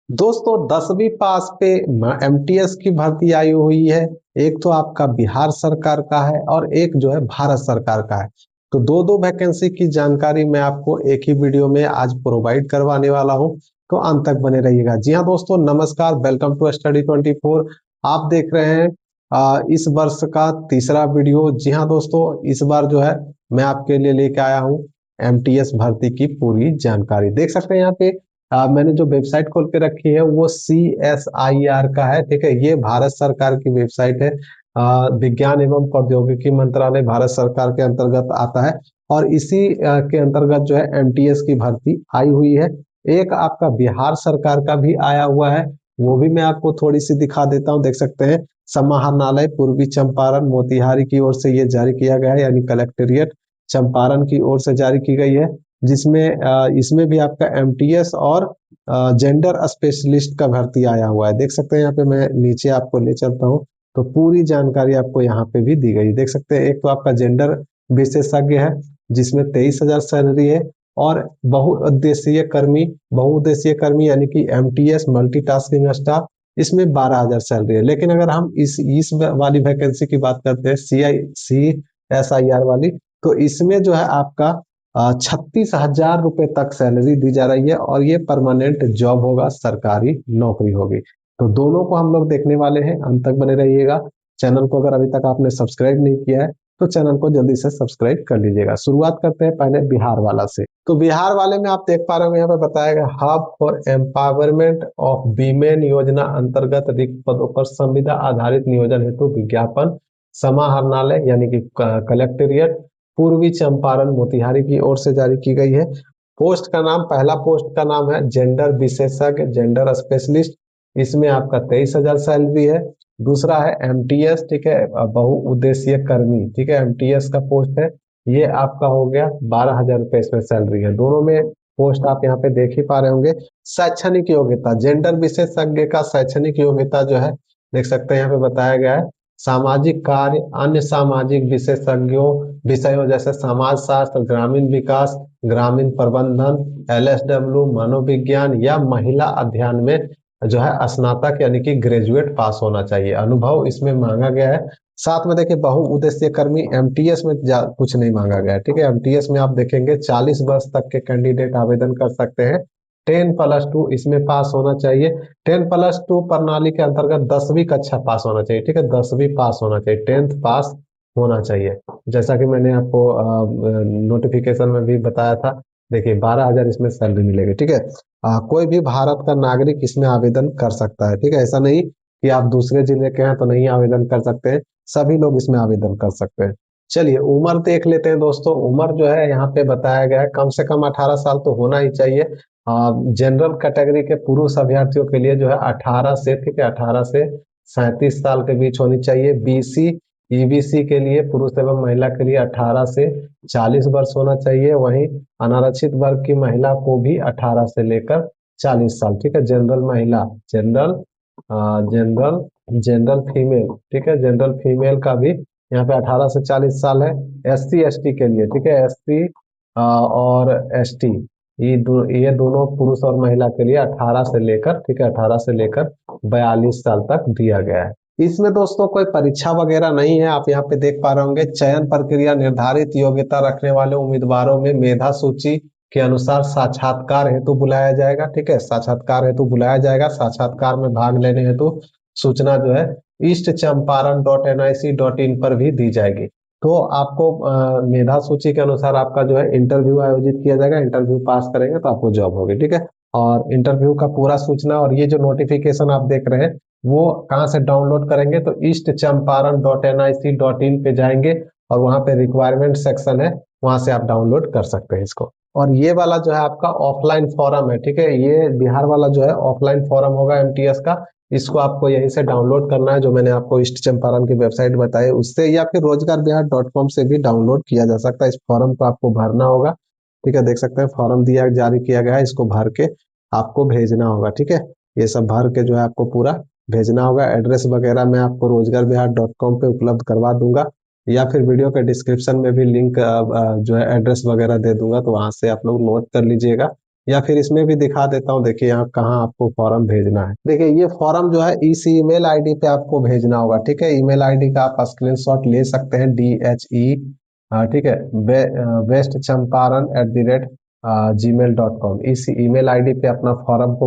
दोस्तों 10वीं पास पे एमटीएस की भर्ती आई हुई है। एक तो आपका बिहार सरकार का है और एक जो है भारत सरकार का है। तो दो दो वैकेंसी की जानकारी मैं आपको एक ही वीडियो में आज प्रोवाइड करवाने वाला हूं। तो अंत तक बने रहिएगा। जी हाँ दोस्तों, नमस्कार, वेलकम टू स्टडी 24। आप देख रहे हैं इस वर्ष का तीसरा वीडियो। जी हाँ दोस्तों, इस बार जो है मैं आपके लिए लेके आया हूँ एमटीएस भर्ती की पूरी जानकारी। देख सकते हैं यहाँ पे मैंने जो वेबसाइट खोल के रखी है वो CSIR का है। ठीक है, ये भारत सरकार की वेबसाइट है। विज्ञान एवं प्रौद्योगिकी मंत्रालय भारत सरकार के अंतर्गत आता है। और इसी के अंतर्गत जो है एमटीएस की भर्ती आई हुई है। एक आपका बिहार सरकार का भी आया हुआ है, वो भी मैं आपको थोड़ी सी दिखा देता हूँ। देख सकते हैं, समाहरणालय पूर्वी चंपारण मोतिहारी की ओर से ये जारी किया गया है, यानी कलेक्टेरिएट चंपारण की ओर से जारी की गई है। जिसमें इसमें भी आपका एमटीएस और जेंडर स्पेशलिस्ट का भर्ती आया हुआ है। देख सकते हैं यहाँ पे, मैं नीचे आपको ले चलता हूँ तो पूरी जानकारी आपको यहाँ पे भी दी गई। देख सकते हैं, एक तो आपका जेंडर विशेषज्ञ है जिसमें 23,000 सैलरी है। और बहुउद्देशीय कर्मी यानी कि एमटीएस मल्टीटास्किंग स्टाफ, इसमें 12,000 सैलरी है। लेकिन अगर हम इस वाली वैकेंसी की बात करते हैं, CSIR वाली, तो इसमें जो है आपका 36,000 रुपए तक सैलरी दी जा रही है और ये परमानेंट जॉब होगा, सरकारी नौकरी होगी। तो दोनों को हम लोग देखने वाले हैं, अंत तक बने रहिएगा। चैनल को अगर अभी तक आपने सब्सक्राइब नहीं किया है तो चैनल को जल्दी से सब्सक्राइब कर लीजिएगा। शुरुआत करते हैं पहले बिहार वाला से। तो बिहार वाले में आप देख पा रहे हो, यहाँ पे बताया गया hub for empowerment of women योजना अंतर्गत रिक्त पदों पर संविदा आधारित नियोजन हेतु विज्ञापन समाहरणालय यानी कि कलेक्टेरिएट पूर्वी चंपारण मोतिहारी की ओर से जारी की गई है। पोस्ट का नाम, पहला पोस्ट का नाम है जेंडर विशेषज्ञ जेंडर स्पेशलिस्ट। इसमें आपका 23,000 सैलरी है। दूसरा है एमटीएस, ठीक है, बहुउद्देशीय कर्मी, ठीक है, एमटीएस का पोस्ट है। ये आपका हो गया 12,000 रुपये इसमें सैलरी है। दोनों में पोस्ट आप यहाँ पे देख ही पा रहे होंगे। शैक्षणिक योग्यता, जेंडर विशेषज्ञ का शैक्षणिक योग्यता जो है देख सकते हैं यहाँ पे बताया गया है। सामाजिक कार्य, अन्य सामाजिक विषयों जैसे समाज शास्त्र, ग्रामीण विकास, ग्रामीण प्रबंधन, LSW, मनोविज्ञान या महिला अध्ययन में जो है स्नातक यानी कि ग्रेजुएट पास होना चाहिए। अनुभव इसमें मांगा गया है। साथ में देखिए बहुउद्देशीय कर्मी एमटीएस में कुछ नहीं मांगा गया है। ठीक है, एमटीएस में आप देखेंगे 40 वर्ष तक के कैंडिडेट आवेदन कर सकते हैं। 10+2 इसमें पास होना चाहिए। 10+2 प्रणाली के अंतर्गत 10वीं कक्षा पास होना चाहिए। ठीक है, 10वीं पास होना चाहिए, 10th पास होना चाहिए। जैसा कि मैंने आपको नोटिफिकेशन में भी बताया था। देखिए 12,000 इसमें सैलरी मिलेगी। ठीक है, कोई भी भारत का नागरिक इसमें आवेदन कर सकता है। ठीक है, ऐसा नहीं कि आप दूसरे जिले के हैं तो नहीं आवेदन कर सकते हैं, सभी लोग इसमें आवेदन कर सकते हैं। चलिए उम्र देख लेते हैं दोस्तों। उम्र जो है यहाँ पे बताया गया है कम से कम 18 साल तो होना ही चाहिए। जनरल कैटेगरी के पुरुष अभ्यर्थियों के लिए जो है 18 से, ठीक है, 18 से 37 साल के बीच होनी चाहिए। बीसी ईबीसी के लिए पुरुष एवं महिला के लिए 18 से 40 वर्ष होना चाहिए। वहीं अनारक्षित वर्ग की महिला को भी 18 से लेकर 40 साल। ठीक है, जनरल महिला, जनरल जनरल जनरल फीमेल, ठीक है, जनरल फीमेल का भी यहाँ पे 18 से 40 साल है। SC ST के लिए, ठीक है, SC और ST, ये दोनों पुरुष और महिला के लिए 18 से लेकर, ठीक है, 18 से लेकर 42 साल तक दिया गया है। इसमें दोस्तों कोई परीक्षा वगैरह नहीं है। आप यहाँ पे देख पा रहे होंगे, चयन प्रक्रिया निर्धारित योग्यता रखने वाले उम्मीदवारों में मेधा सूची के अनुसार साक्षात्कार हेतु बुलाया जाएगा। ठीक है, साक्षात्कार हेतु बुलाया जाएगा। साक्षात्कार में भाग लेने हेतु सूचना जो है eastchamparan.nic.in पर भी दी जाएगी। तो आपको मेधा सूची के अनुसार आपका जो है इंटरव्यू आयोजित किया जाएगा। इंटरव्यू पास करेंगे तो आपको जॉब होगी। ठीक है, और इंटरव्यू का पूरा सूचना और ये जो नोटिफिकेशन आप देख रहे हैं वो कहाँ से डाउनलोड करेंगे, तो eastchamparan.nic.in पे जाएंगे और वहां पे रिक्वायरमेंट सेक्शन है, वहां से आप डाउनलोड कर सकते हैं इसको। और ये वाला जो है आपका ऑफलाइन फॉर्म है। ठीक है, ये बिहार वाला जो है ऑफलाइन फॉर्म होगा एमटीएस का। इसको आपको यहीं से डाउनलोड करना है, जो मैंने आपको ईस्ट चंपारण की वेबसाइट बताई उससे, या फिर रोजगार-बिहार.com से भी डाउनलोड किया जा सकता है। इस फॉर्म को आपको भरना होगा। ठीक है, देख सकते हैं फॉर्म जारी किया गया है, इसको भर के आपको भेजना होगा। ठीक है, ये सब भर के जो है आपको पूरा भेजना होगा। एड्रेस वगैरह मैं आपको रोजगार-बिहार.com पे उपलब्ध करवा दूंगा, या फिर वीडियो के डिस्क्रिप्शन में भी लिंक जो है एड्रेस वगैरह दे दूंगा, तो वहां से आप लोग नोट कर लीजिएगा। या फिर इसमें भी दिखा देता हूँ। देखिए यहाँ कहाँ आपको फॉर्म भेजना है। देखिए ये फॉर्म जो है इस ईमेल आईडी पे आपको भेजना होगा, ठीक है। ईमेल आईडी का आप स्क्रीनशॉट ले सकते हैं, DHE, ठीक है, वेस्ट चंपारण @gmail.com। इस ईमेल आईडी पे अपना फॉर्म को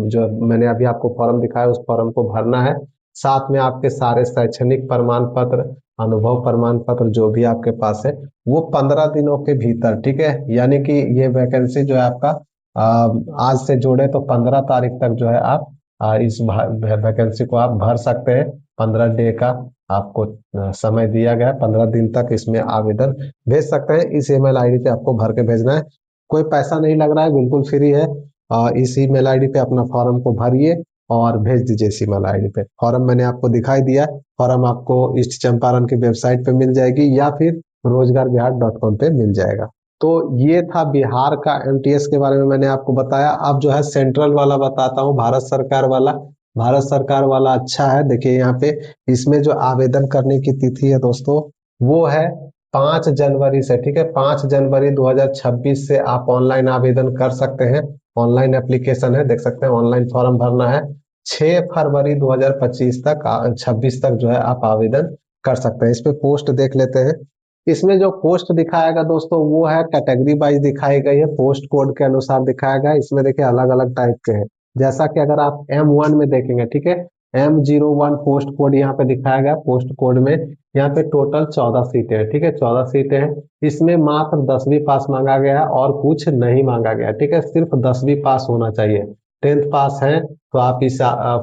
जो मैंने अभी आपको फॉर्म दिखाया उस फॉर्म को भरना है। साथ में आपके सारे शैक्षणिक प्रमाण पत्र, अनुभव प्रमाण पत्र जो भी आपके पास है वो 15 दिनों के भीतर, ठीक है। यानी कि ये वैकेंसी जो है आपका आज से जोड़े तो 15 तारीख तक जो है आप इस वैकेंसी को आप भर सकते हैं। 15 डे का आपको समय दिया गया है, 15 दिन तक इसमें आवेदन भेज सकते हैं। इस ईमेल आईडी पे आपको भर के भेजना है, कोई पैसा नहीं लग रहा है, बिल्कुल फ्री है। इस ईमेल आईडी पे अपना फॉर्म को भरिए और भेज दीजिए इस ईमेल आईडी पे। फॉर्म मैंने आपको दिखाई दिया, फॉर्म आपको ईस्ट चंपारण की वेबसाइट पे मिल जाएगी या फिर रोजगारबिहार.com पे मिल जाएगा। तो ये था बिहार का एमटीएस के बारे में मैंने आपको बताया। अब जो है सेंट्रल वाला बताता हूँ, भारत सरकार वाला। भारत सरकार वाला अच्छा है, देखिए यहाँ पे इसमें जो आवेदन करने की तिथि है दोस्तों वो है 5 जनवरी से, ठीक है। 5 जनवरी 2026 से आप ऑनलाइन आवेदन कर सकते हैं। ऑनलाइन एप्लीकेशन है, देख सकते हैं, ऑनलाइन फॉर्म भरना है। 6 फरवरी 2025 तक 26 तक जो है आप आवेदन कर सकते हैं। इस पे पोस्ट देख लेते हैं। इसमें जो पोस्ट दिखाएगा दोस्तों वो है कैटेगरी वाइज दिखाई गई है, पोस्ट कोड के अनुसार दिखाएगा। इसमें देखिए अलग अलग टाइप के हैं, जैसा कि अगर आप M1 में देखेंगे, ठीक है, M01 पोस्ट कोड यहाँ पे दिखाया गया। पोस्ट कोड में यहाँ पे टोटल 14 सीटें हैं, ठीक है, 14 सीटें हैं। इसमें मात्र 10वीं पास मांगा गया है और कुछ नहीं मांगा गया, ठीक है। सिर्फ 10वीं पास होना चाहिए। 10th पास है तो आप इस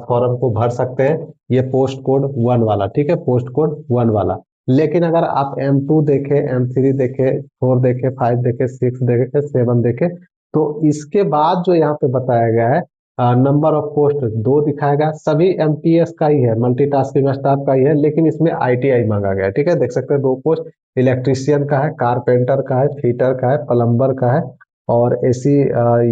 फॉर्म को भर सकते हैं। ये पोस्ट कोड 1 वाला, ठीक है, पोस्ट कोड 1 वाला। लेकिन अगर आप M2 देखे, M3 देखे, 4 देखे, 5 देखे, 6 देखे, 7 देखे, तो इसके बाद जो यहाँ पे बताया गया है नंबर ऑफ पोस्ट 2 दिखाएगा। सभी एमटीएस का ही है, मल्टीटास्किंग स्टाफ का ही है, लेकिन इसमें आईटीआई मांगा गया है, ठीक है। देख सकते हैं 2 पोस्ट इलेक्ट्रीशियन का है, कारपेंटर का है, फिटर का है, प्लम्बर का है, और एसी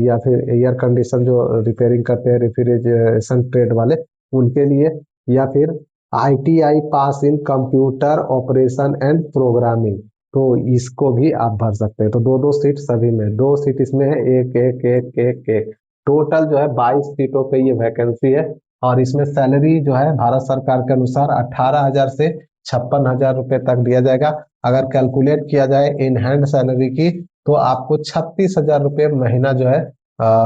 या फिर एयर कंडीशन जो रिपेयरिंग करते हैं, रेफ्रिजरेशन ट्रेड वाले, उनके लिए, या फिर ITI pass in computer operation and programming, तो इसको भी आप भर सकते हैं। तो 2-2 सीट सभी में, 2 सीट इसमें है, एक एक एक एक एक, टोटल जो है 22 सीटों पे ये वैकेंसी है। और इसमें सैलरी जो है भारत सरकार के अनुसार 18,000 से 56,000 रुपए तक दिया जाएगा। अगर कैलकुलेट किया जाए इन हैंड सैलरी की तो आपको 36,000 रुपये महीना जो है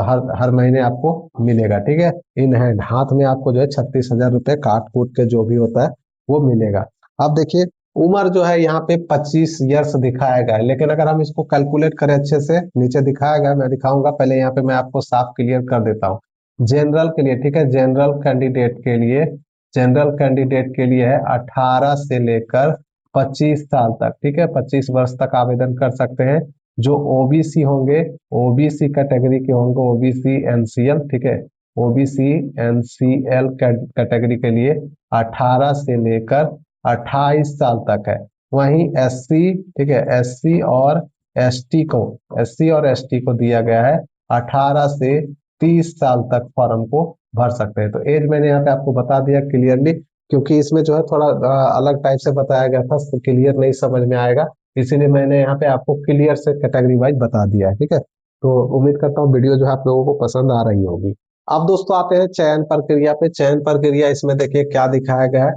हर हर महीने आपको मिलेगा, ठीक है। इन हैंड, हाथ में आपको जो है 36,000 रुपये काट कूट के जो भी होता है वो मिलेगा। अब देखिए उम्र जो है यहाँ पे 25 ईयर्स दिखाया गया है, लेकिन अगर हम इसको कैलकुलेट करें अच्छे से, नीचे दिखाया गया, मैं दिखाऊंगा, पहले यहाँ पे मैं आपको साफ क्लियर कर देता हूँ। जनरल के लिए, ठीक है, जनरल कैंडिडेट के लिए, जनरल कैंडिडेट के लिए है 18 से लेकर 25 साल तक, ठीक है, 25 वर्ष तक आवेदन कर सकते हैं। जो ओबीसी होंगे, ओबीसी कैटेगरी के होंगे, ओबीसी एनसीएल, ठीक है, ओबीसी एनसीएल कैटेगरी के लिए 18 से लेकर 28 साल तक है। वहीं एससी, ठीक है, एससी और एसटी को दिया गया है 18 से 30 साल तक फॉर्म को भर सकते हैं। तो एज मैंने यहाँ पे आपको बता दिया क्लियरली, क्योंकि इसमें जो है थोड़ा अलग टाइप से बताया गया था, क्लियर नहीं समझ में आएगा, इसीलिए मैंने यहाँ पे आपको क्लियर से कैटेगरी वाइज बता दिया है, ठीक है। तो उम्मीद करता हूँ वीडियो जो है आप लोगों को पसंद आ रही होगी। अब दोस्तों आते हैं चयन प्रक्रिया पे। चयन प्रक्रिया इसमें देखिए क्या दिखाया गया है,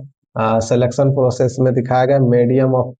सिलेक्शन प्रोसेस में दिखाया गया मीडियम ऑफ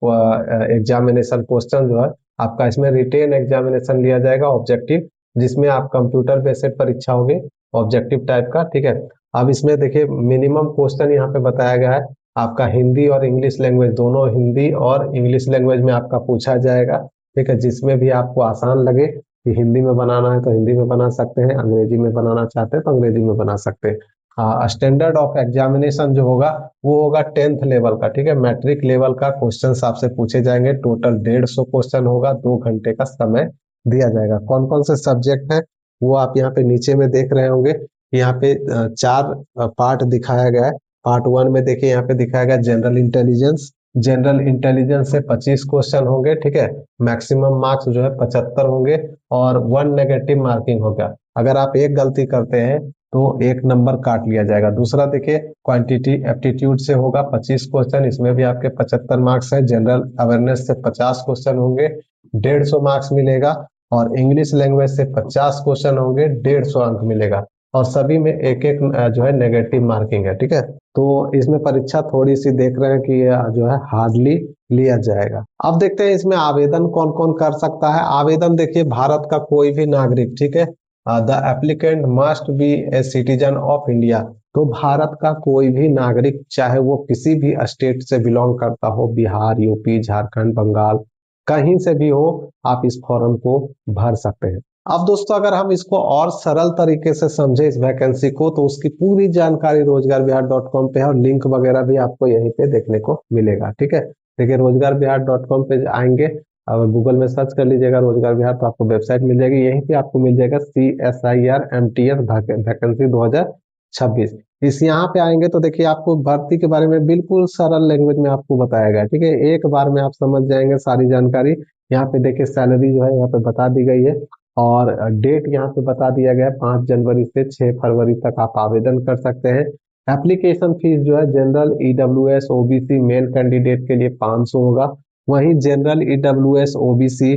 एग्जामिनेशन क्वेश्चन जो है आपका, इसमें रिटेन एग्जामिनेशन लिया जाएगा ऑब्जेक्टिव, जिसमें आप कंप्यूटर बेस्ड परीक्षा होगी ऑब्जेक्टिव टाइप का, ठीक है। अब इसमें देखिए मिनिमम क्वेश्चन यहाँ पे बताया गया है आपका हिंदी और इंग्लिश लैंग्वेज, दोनों हिंदी और इंग्लिश लैंग्वेज में आपका पूछा जाएगा, ठीक है। जिसमें भी आपको आसान लगे कि हिंदी में बनाना है तो हिंदी में बना सकते हैं, अंग्रेजी में बनाना चाहते हैं तो अंग्रेजी में बना सकते हैं। स्टैंडर्ड ऑफ एग्जामिनेशन जो होगा वो होगा 10th लेवल का, ठीक है, मैट्रिक लेवल का क्वेश्चन आपसे पूछे जाएंगे। टोटल 150 क्वेश्चन होगा, 2 घंटे का समय दिया जाएगा। कौन कौन से सब्जेक्ट है वो आप यहाँ पे नीचे में देख रहे होंगे। यहाँ पे 4 पार्ट दिखाया गया है। पार्ट 1 में देखिए यहाँ पे दिखाया गया जनरल इंटेलिजेंस। जनरल इंटेलिजेंस से 25 क्वेश्चन होंगे, ठीक है। मैक्सिमम मार्क्स जो है 75 होंगे और 1 नेगेटिव मार्किंग होगा। अगर आप एक गलती करते हैं तो 1 नंबर काट लिया जाएगा। दूसरा देखिए क्वांटिटी एप्टीट्यूड से होगा 25 क्वेश्चन, इसमें भी आपके 75 मार्क्स है। जनरल अवेयरनेस से 50 क्वेश्चन होंगे, 150 मार्क्स मिलेगा। और इंग्लिश लैंग्वेज से 50 क्वेश्चन होंगे, 150 अंक मिलेगा। और सभी में एक एक जो है नेगेटिव मार्किंग है, ठीक है। तो इसमें परीक्षा थोड़ी सी देख रहे हैं कि जो है हार्डली लिया जाएगा। अब देखते हैं इसमें आवेदन कौन कौन कर सकता है। आवेदन देखिए, भारत का कोई भी नागरिक, ठीक है। The applicant must be a citizen of India. तो भारत का कोई भी नागरिक, चाहे वो किसी भी स्टेट से बिलोंग करता हो, बिहार, यूपी, झारखंड, बंगाल, कहीं से भी हो, आप इस फॉर्म को भर सकते हैं। अब दोस्तों, अगर हम इसको और सरल तरीके से समझे इस वैकेंसी को, तो उसकी पूरी जानकारी रोजगार बिहार.com पे है, और लिंक वगैरह भी आपको यहीं पे देखने को मिलेगा, ठीक है। देखिए, रोजगार बिहार.com पे आएंगे, अगर गूगल में सर्च कर लीजिएगा रोजगार बिहार, तो आपको वेबसाइट मिल जाएगी। यहीं पे आपको मिल जाएगा CSIR MTS वैकेंसी 2026। इस यहाँ पे आएंगे तो देखिए, आपको भर्ती के बारे में बिल्कुल सरल लैंग्वेज में आपको बताया गया है, ठीक है। एक बार में आप समझ जाएंगे सारी जानकारी। यहाँ पे देखिए, सैलरी जो है यहाँ पे बता दी गई है, और डेट यहाँ पे बता दिया गया है, 5 जनवरी से 6 फरवरी तक आप आवेदन कर सकते हैं। एप्लीकेशन फीस जो है, general EWS OBC male candidate के लिए 500 होगा। वहीं general EWS OBC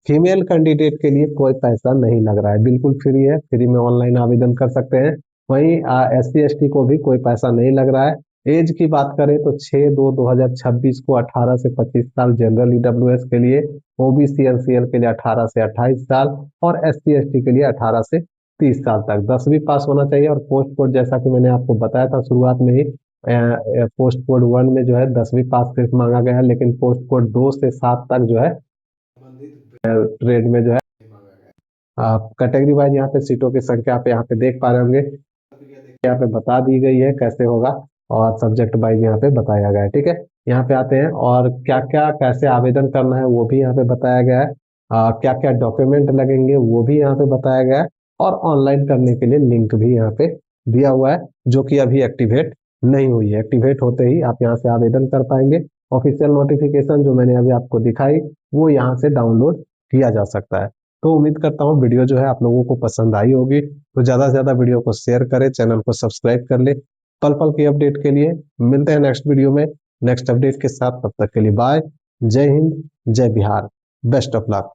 female candidate के लिए कोई पैसा नहीं लग रहा है, बिल्कुल फ्री है, फ्री में ऑनलाइन आवेदन कर सकते हैं। वहीं SC ST को भी कोई पैसा नहीं लग रहा है। एज की बात करें तो 6/2/2026 को 18 से 25 साल जनरल EWS के लिए, OBC NCL के लिए 18 से 28 साल, और SC ST के लिए 18 से 30 साल तक 10वीं पास होना चाहिए। और पोस्ट कोड, जैसा कि मैंने आपको बताया था शुरुआत में ही, पोस्ट कोड 1 में जो है 10वीं पास सिर्फ मांगा गया है, लेकिन पोस्ट कोड 2 से 7 तक जो है ट्रेड में जो है कैटेगरी वाइज यहाँ पे सीटों की संख्या आप यहाँ पे देख पा रहे होंगे, यहाँ पे बता दी गई है कैसे होगा, और सब्जेक्ट वाइज यहाँ पे बताया गया है, ठीक है। यहाँ पे आते हैं, और क्या क्या कैसे आवेदन करना है वो भी यहाँ पे बताया गया है। क्या क्या डॉक्यूमेंट लगेंगे वो भी यहाँ पे बताया गया है, और ऑनलाइन करने के लिए लिंक भी यहाँ पे दिया हुआ है, जो कि अभी एक्टिवेट नहीं हुई है। एक्टिवेट होते ही आप यहाँ से आवेदन कर पाएंगे। ऑफिशियल नोटिफिकेशन जो मैंने अभी आपको दिखाई, वो यहाँ से डाउनलोड किया जा सकता है। तो उम्मीद करता हूँ वीडियो जो है आप लोगों को पसंद आई होगी। तो ज्यादा से ज्यादा वीडियो को शेयर करें, चैनल को सब्सक्राइब कर ले। पल पल की अपडेट के लिए मिलते हैं नेक्स्ट वीडियो में, नेक्स्ट अपडेट के साथ। तब तक के लिए बाय। जय हिंद, जय बिहार, बेस्ट ऑफ लक।